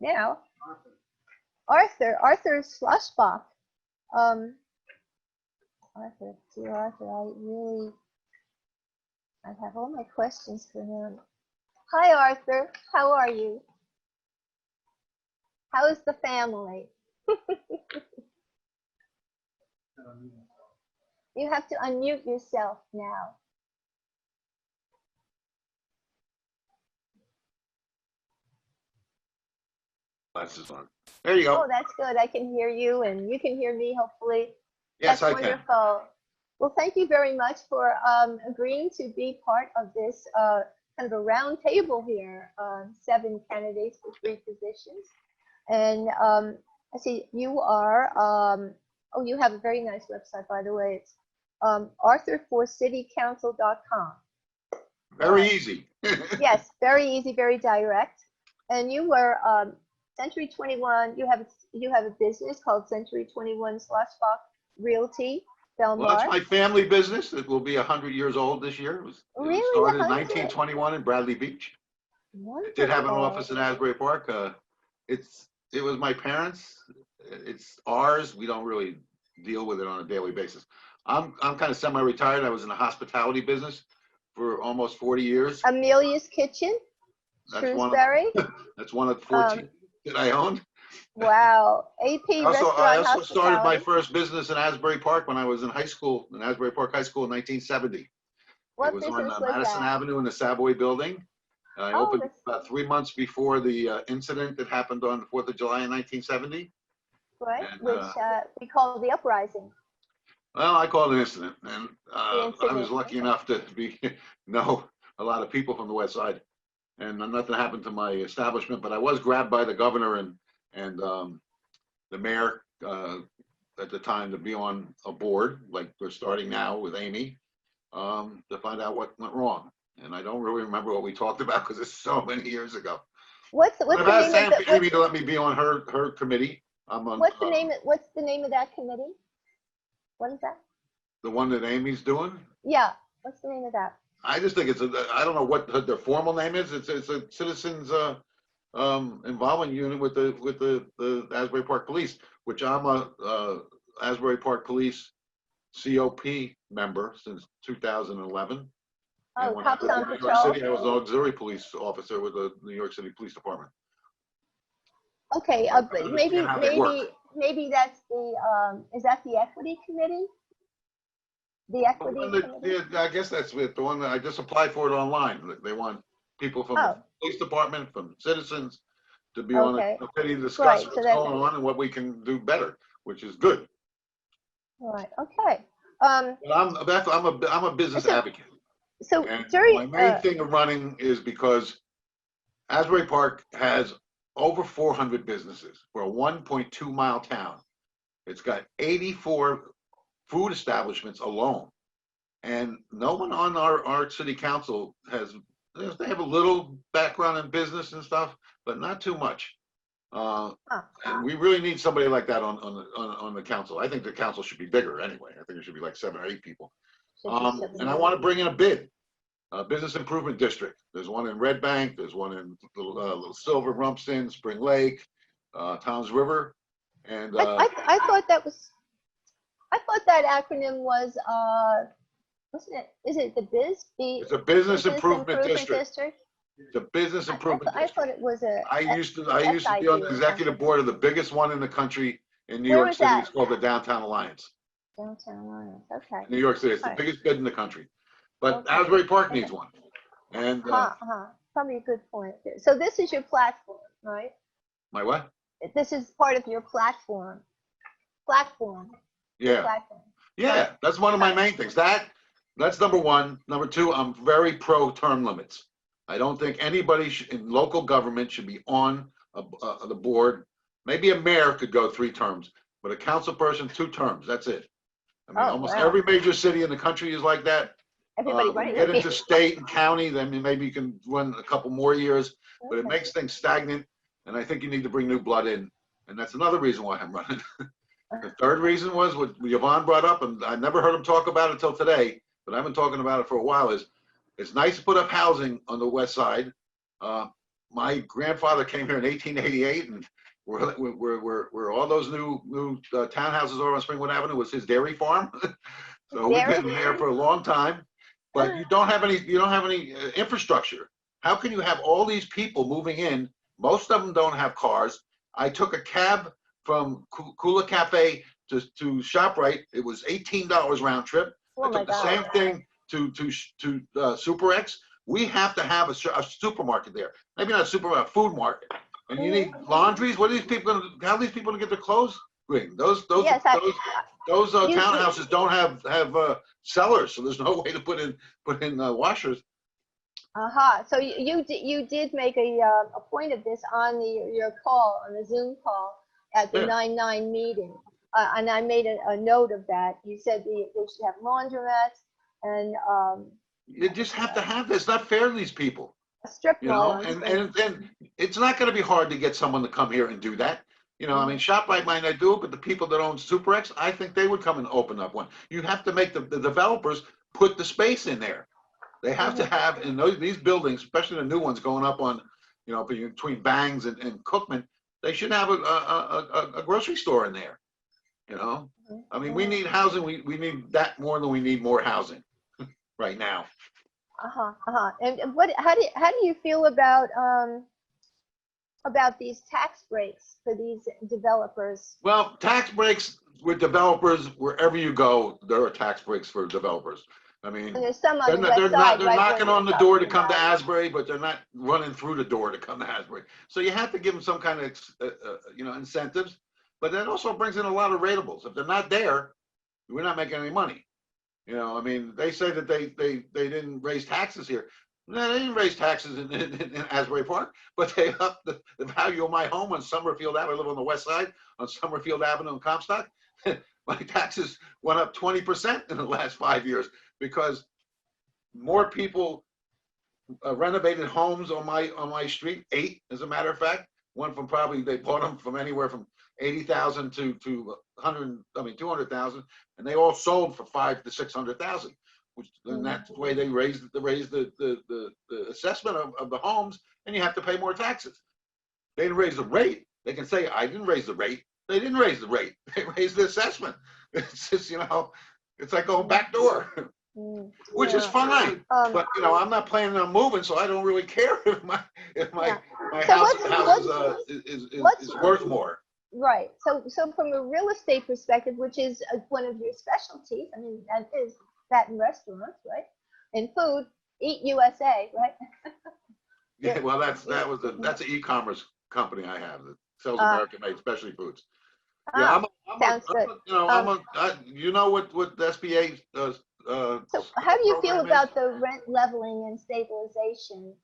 now. Arthur Schlossbach. Arthur, dear Arthur, I have all my questions for him. Hi, Arthur. How are you? How is the family? You have to unmute yourself now. That's just on. There you go. Oh, that's good. I can hear you, and you can hear me, hopefully. Yes, that's I wonderful. can. Well, thank you very much for agreeing to be part of this kind of a round table here. 7 candidates for 3 positions. And I see you are, oh, you have a very nice website, by the way. It's arthur4citycouncil.com. Very easy. Yes, very easy, very direct. And you were Century 21. You have a business called Century 21 Schlossbach Realty, Belmar. Well, that's my family business. It will be 100 years old this year. It was started in 1921 in Bradley Beach. Wonderful. It did have an office in Asbury Park. It was my parents. It's ours. We don't really deal with it on a daily basis. I'm kind of semi-retired. I was in the hospitality business for almost 40 years. Amelia's Kitchen, Shrewsbury. That's one of 14 that I owned. Wow. AP I also started my first business in Asbury Park when I was in high school, in Asbury Park High School in 1970. What it was business on was Madison that? Avenue in the Savoy building. I opened about 3 months before the incident that happened on the 4th of July in 1970. Right, and, which we call the uprising. Well, I call it an incident, and I was lucky enough to know a lot of people from the West Side, and nothing happened to my establishment. But I was grabbed by the governor and the mayor at the time to be on a board, like we're starting now with Amy, to find out what went wrong. And I don't really remember what we talked about because it's so many years ago. What's the name of Amy to let me be on her committee. What's the name of that committee? What is that? The one that Amy's doing? Yeah. What's the name of that? I just think I don't know what their formal name is. It's a citizens involvement unit with the Asbury Park Police, which I'm a Asbury Park Police COP member since 2011. Oh, Cops on Patrol. New York City, I was an auxiliary police officer with the New York City Police Department. Okay, maybe that's the is that the equity committee? The equity committee? Yeah, I guess that's the one that I just applied for it online. They want people from the police department, from citizens, to be on a committee to discuss what's going on and what we can do better, which is good. Right. Okay. But I'm a business advocate. So my main thing of running is because Asbury Park has over 400 businesses. We're a 1.2 mile town. It's got 84 food establishments alone. And no one on our city council they have a little background in business and stuff, but not too much. And we really need somebody like that on the council. I think the council should be bigger anyway. I think it should be like 7 or 8 people. And I want to bring in a bid. Business Improvement District. There's one in Red Bank. There's one in Little Silver, Rumsden, Spring Lake, Toms River, and I thought that acronym was wasn't it? Is it the BIZ? It's a Business Improvement District. It's a Business Improvement District. I thought it was a. I used to be on the executive board of the biggest one in the country in New York City. It's called the Downtown Alliance. Downtown Alliance. Okay. New York City. It's the biggest bid in the country. But Asbury Park needs one. And probably a good point. So this is your platform, right? My what? This is part of your platform. Yeah. Platform. Yeah, right? That's one of my main things. That's number one. Number two, I'm very pro term limits. I don't think anybody in local government should be on the board. Maybe a mayor could go 3 terms, but a council person 2 terms. That's it. I mean, almost every major city in the country is like that. When you get into state and county, then maybe you can run a couple more years, but it makes things stagnant. And I think you need to bring new blood in. And that's another reason why I'm running. The third reason was what Yvonne brought up, and I never heard him talk about it until today, but I've been talking about it for a while, is it's nice to put up housing on the west side, my grandfather came here in 1888, and where all those new townhouses over on Springwood Avenue was his dairy farm. So we've been there for a long time, but you don't have any infrastructure. How can you have all these people moving in? Most of them don't have cars. I took a cab from Kula Cafe to ShopRite. It was $18 round trip. Oh I took the same thing to Super X. We have to have a supermarket there. Maybe not a supermarket, a food market. And you need laundries. What are these people going to? How are these people going to get their clothes clean? Those townhouses don't have cellars, so there's no way to put in washers. So you did make a point of this on your call, on the Zoom call at the 9/9 meeting, and I made a note of that. You said they should have laundromats and you just have to have this. It's not fair to these people. a strip mall. And It's not going to be hard to get someone to come here and do that. I mean, ShopRite might not do it, but the people that own Super X, I think they would come and open up one. You have to make the developers put the space in there. They have to have in these buildings, especially the new ones going up on, between Bangs and Cookman, they should have a grocery store in there. I mean, we need housing. We need that more than we need more housing right now. And how do you feel about these tax breaks for these developers? Well, tax breaks with developers, wherever you go, there are tax breaks for developers. I mean, and there's some on they're knocking on the door to come to Asbury, but they're not running through the door to come to Asbury. So you have to give them some kind of, incentives. But that also brings in a lot of rateables. If they're not there, we're not making any money. I mean, they say that they didn't raise taxes here. No, they didn't raise taxes in Asbury Park, but they upped the value of my home on Summerfield Avenue. I live on the west side on Summerfield Avenue in Comstock. My taxes went up 20% in the last 5 years because more people renovated homes on my street. 8, as a matter of fact. One from they bought them from anywhere from 80,000 to 200,000, and they all sold for 500,000 to 600,000. And that's the way they raised the assessment of the homes, and you have to pay more taxes. They didn't raise the rate. They can say, I didn't raise the rate. They didn't raise the rate. They raised the assessment. It's just, it's like going back door, which is fine. But, I'm not planning on moving, so I don't really care if my house is worth more. Right. So from a real estate perspective, which is one of your specialties, I mean, that in restaurants, right? In food, Eat USA, right? Yeah, well, that's an e-commerce company I have that sells American-made specialty foods. Yeah, sounds good. You know what the SBA does. So how do you feel about the rent leveling and stabilization?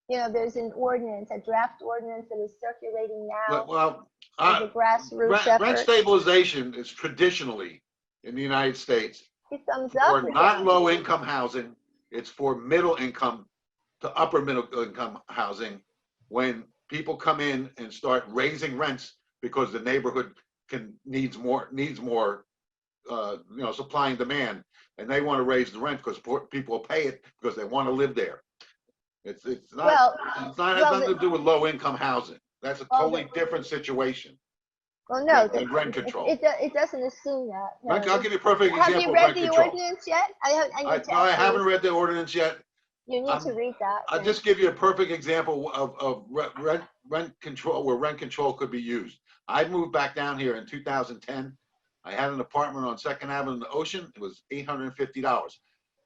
There's an ordinance, a draft ordinance that is circulating now. Well, the grassroots effort. Rent stabilization is traditionally in the United States for not low-income housing. It's for middle-income to upper middle-income housing. When people come in and start raising rents because the neighborhood needs more supply and demand, and they want to raise the rent because people will pay it because they want to live there. It's not has nothing to do with low-income housing. That's a totally different situation. Well, no, rent control. It doesn't assume that. I'll give you a perfect example. Have you read the ordinance yet? I haven't read the ordinance yet. You need to read that. I'll just give you a perfect example of rent control, where rent control could be used. I moved back down here in 2010. I had an apartment on 2nd Avenue in the Ocean. It was $850.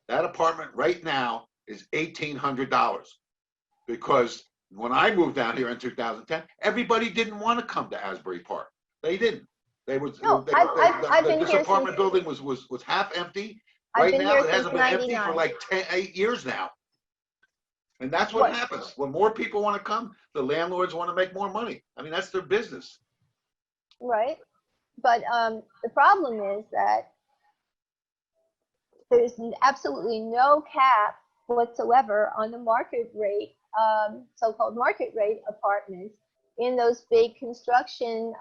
That apartment right now is $1,800 because when I moved down here in 2010, everybody didn't want to come to Asbury Park. They didn't. This apartment building was half empty. Right now, it hasn't been empty for like 8 years now. And that's what happens. When more people want to come, the landlords want to make more money. I mean, that's their business. Right. But the problem is that there's absolutely no cap whatsoever on the market rate, so-called market rate apartments in those big construction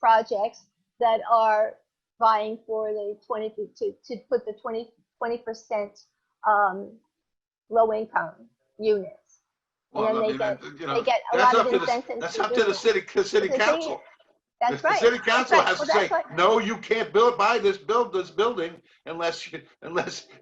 projects that are vying for the 20% low income units. and Well, then I they mean, get you they know, get a that's lot up of to the, incentives that's for up to doing the it. city But the thing is, council. that's The right. city That's council right. has Well, to that's say, what. no, you can't buy this building unless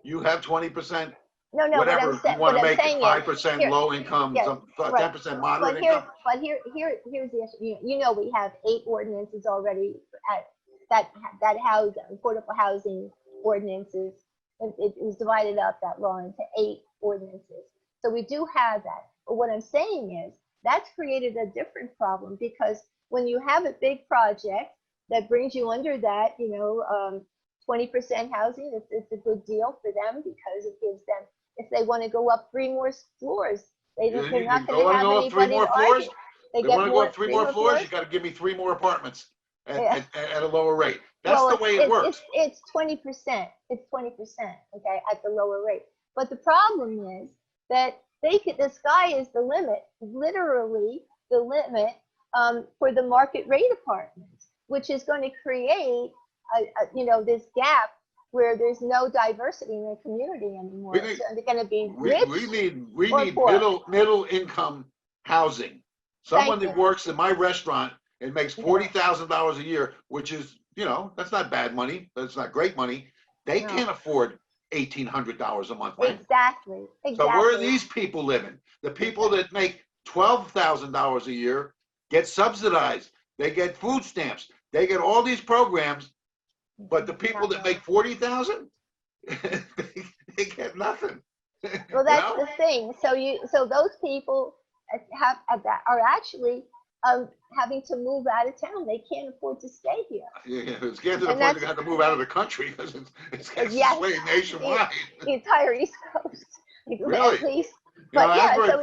you have 20%, No, no. whatever you want What to I'm make it, saying is 5% here. low income, Yeah, some right. 10% moderate But here, income. here's the issue. You know, we have 8 ordinances already at that house affordable housing ordinances. It was divided up that law into 8 ordinances. So we do have that. But what I'm saying is that's created a different problem, because when you have a big project that brings you under that, 20% housing, it's a good deal for them, because it gives them, if they want to go up 3 more floors, they're not going to have Go up 3 anybody more to floors. argue. They They get want to go up 3 3 more more floors. floors. You got to give me 3 more apartments Yeah. at a lower rate. That's Well, the way it works. it's 20%. It's 20%, okay, at the lower rate. But the problem is that the sky is the limit, literally the limit, for the market rate apartments, which is going to create this gap where there's no diversity in the community anymore. We need, So they're going to be rich we or need poor. middle income housing. Someone Thank that you. works in my restaurant and makes Yeah. $40,000 a year, which is, that's not bad money. That's not great money. They No. can't afford $1,800 a month rent. Exactly. So where are these people living? The people that make $12,000 a year get subsidized. They get food stamps. They get all these programs, but the people that make 40,000, they get nothing. Well, that's the thing. So those people are actually having to move out of town. They can't afford to stay here. Yeah, it's getting to the point they have to move out of the country because it's getting Yes, swayed nationwide. the entire East Coast, Really? at least. But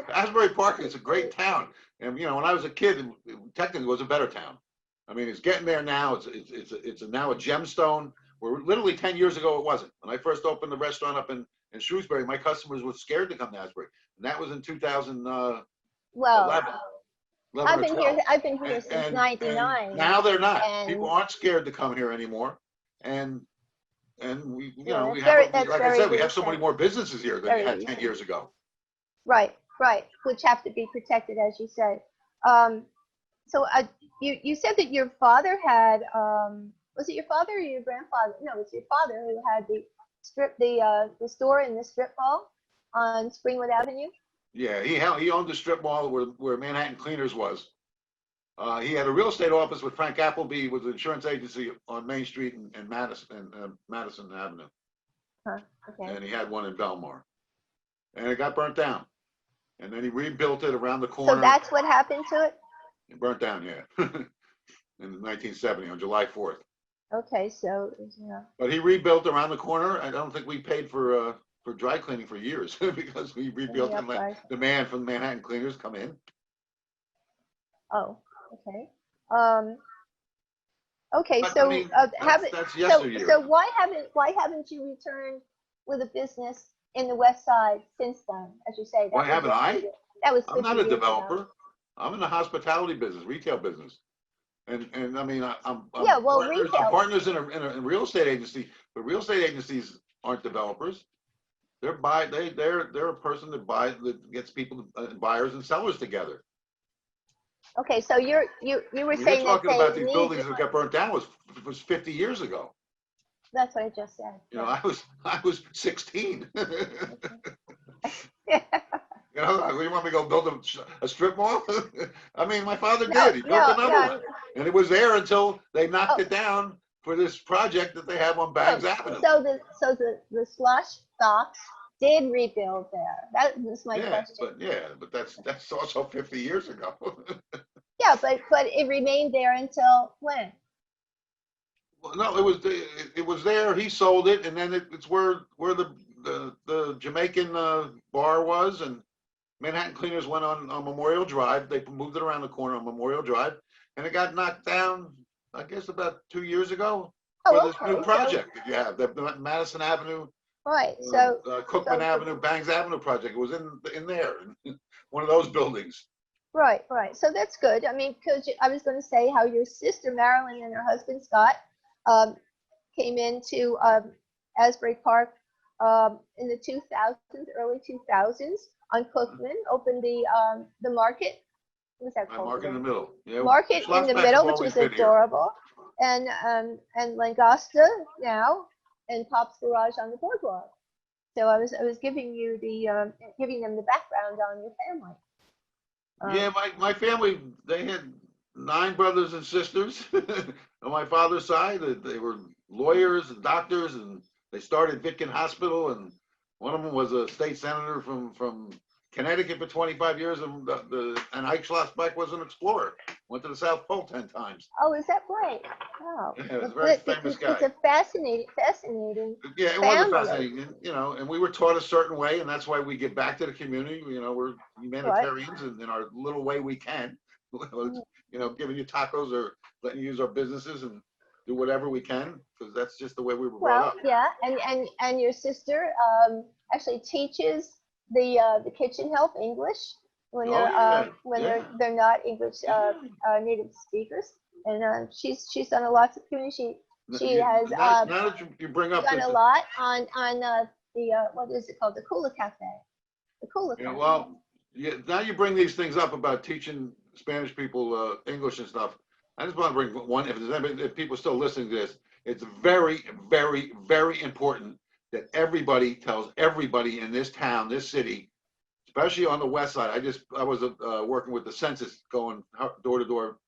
Asbury Park is a great town, and when I was a kid, it technically was a better town. I mean, it's getting there now. It's now a gemstone. Where literally 10 years ago it wasn't. When I first opened the restaurant up in Shrewsbury, my customers were scared to come to Asbury, and that was in 2011. I've been here since '99. Now they're not. And People aren't scared to come here anymore, and we we have so many more businesses here than we had 10 years ago. Right, which have to be protected, as you said. So you said that your father had, was it your father or your grandfather? No, it's your father who had the store in the strip mall on Springwood Avenue. Yeah, he owned the strip mall where Manhattan Cleaners was. He had a real estate office with Frank Appleby with an insurance agency on Main Street and Madison Avenue. Huh, okay. And he had one in Belmar. And it got burnt down. And then he rebuilt it around the corner. So that's what happened to it? It burnt down, yeah. In 1970 on July 4th. Okay, so yeah. But he rebuilt around the corner. I don't think we paid for dry cleaning for years because we rebuilt and let demand from the Manhattan Cleaners come in. Oh, okay. Okay, but, so I mean, that's yesteryear. So why haven't you returned with a business in the West Side since then? As you say, why haven't I? That was. I'm not a developer. I'm in the hospitality business, retail business, and I mean I'm partners in a real estate agency, but real estate agencies aren't developers. They're a person that gets people, buyers and sellers together. Okay, so you were saying you're talking about these buildings that got burnt down was 50 years ago. That's what I just said. I was 16. You want me to go build a strip mall? I mean, my father did. He built another one, and it was there until they knocked it down for this project that they have on Bangs Avenue. So the Schlossbach did rebuild there. That was my question. But that's also 50 years ago. Yeah, but it remained there until when? Well, no, it was there. He sold it, and then it's where the Jamaican bar was, and Manhattan Cleaners went on Memorial Drive. They moved it around the corner on Memorial Drive, and it got knocked down, I guess, about 2 years ago for this new project that you have, the Madison Avenue, right? So Cookman Avenue, Bangs Avenue project. It was in there, one of those buildings. Right. So that's good. I mean, because I was going to say how your sister Marilyn and her husband Scott came into Asbury Park in the 2000s, early 2000s, on Cookman, opened the market. What's that My called? market in the middle. Yeah. Market in the Schlossbach middle, have which always was been here. adorable, and Langosta now, and Pop's Garage on the boardwalk. So I was giving you giving them the background on your family. Yeah, my family, they had 9 brothers and sisters on my father's side. They were lawyers and doctors, and they started Vitkin Hospital, and one of them was a state senator from Connecticut for 25 years, and Ike Schlossbach was an explorer. Went to the South Pole 10 times. Oh, is that right? Oh, Yeah, it was a very famous guy. It's a fascinating Yeah, it was fascinating, and we were taught a certain way, and that's why we give back to the community. We're humanitarians, and in our little way we can. Giving you tacos or letting you use our businesses and do whatever we can, because that's just the way we were brought up. Yeah, and your sister actually teaches the kitchen help English when they're not English native speakers, and she's done a lot of community. She has now that you bring up done a lot on the what is it called, the Kula Cafe, the Kula Cafe. Well, now you bring these things up about teaching Spanish people English and stuff. I just want to bring one. If people are still listening to this, it's very, very, very important that everybody tells everybody in this town, this city, especially on the west side. I was working with the census, going door to door,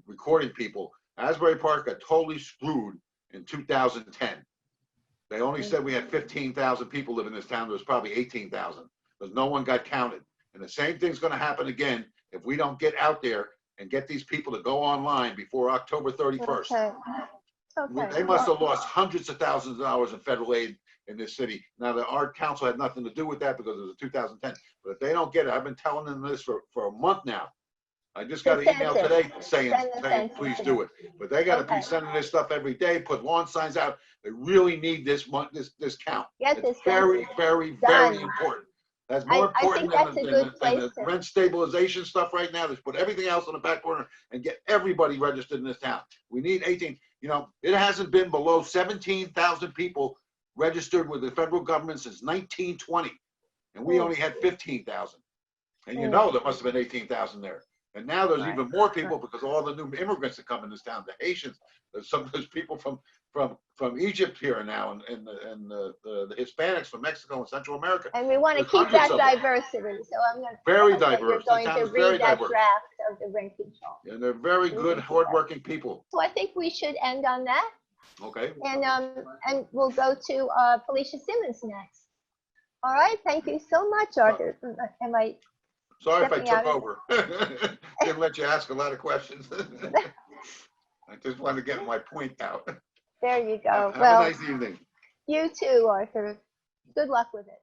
recording people. Asbury Park got totally screwed in 2010. They only said we had 15,000 people live in this town. There was probably 18,000 because no one got counted. And the same thing's going to happen again if we don't get out there and get these people to go online before October 31st. Okay. They must have lost hundreds of thousands of dollars in federal aid in this city. Now, the Art Council had nothing to do with that because it was 2010. But if they don't get it, I've been telling them this for a month now. I just got an email today saying please do it. But they got to be sending this stuff every day, put lawn signs out. They really need this count. It's very, very, very important. That's more important than the rent stabilization stuff right now. Let's put everything else on the back burner and get everybody registered in this town. We need 18. It hasn't been below 17,000 people registered with the federal government since 1920. And we only had 15,000. And there must have been 18,000 there. And now there's even more people because of all the new immigrants that come in this town, the Haitians. There's some of those people from Egypt here now, and the Hispanics from Mexico and Central America. And we want to keep that diversity. So I'm going to very diverse. You're going to read that draft of the rent control. And they're very good, hardworking people. So I think we should end on that. Okay. And we'll go to Felicia Simmons next. All right. Thank you so much, Arthur. Sorry if I took over. Didn't let you ask a lot of questions. I just wanted to get my point out. There you go. Have a nice evening. You too, Arthur. Good luck with it.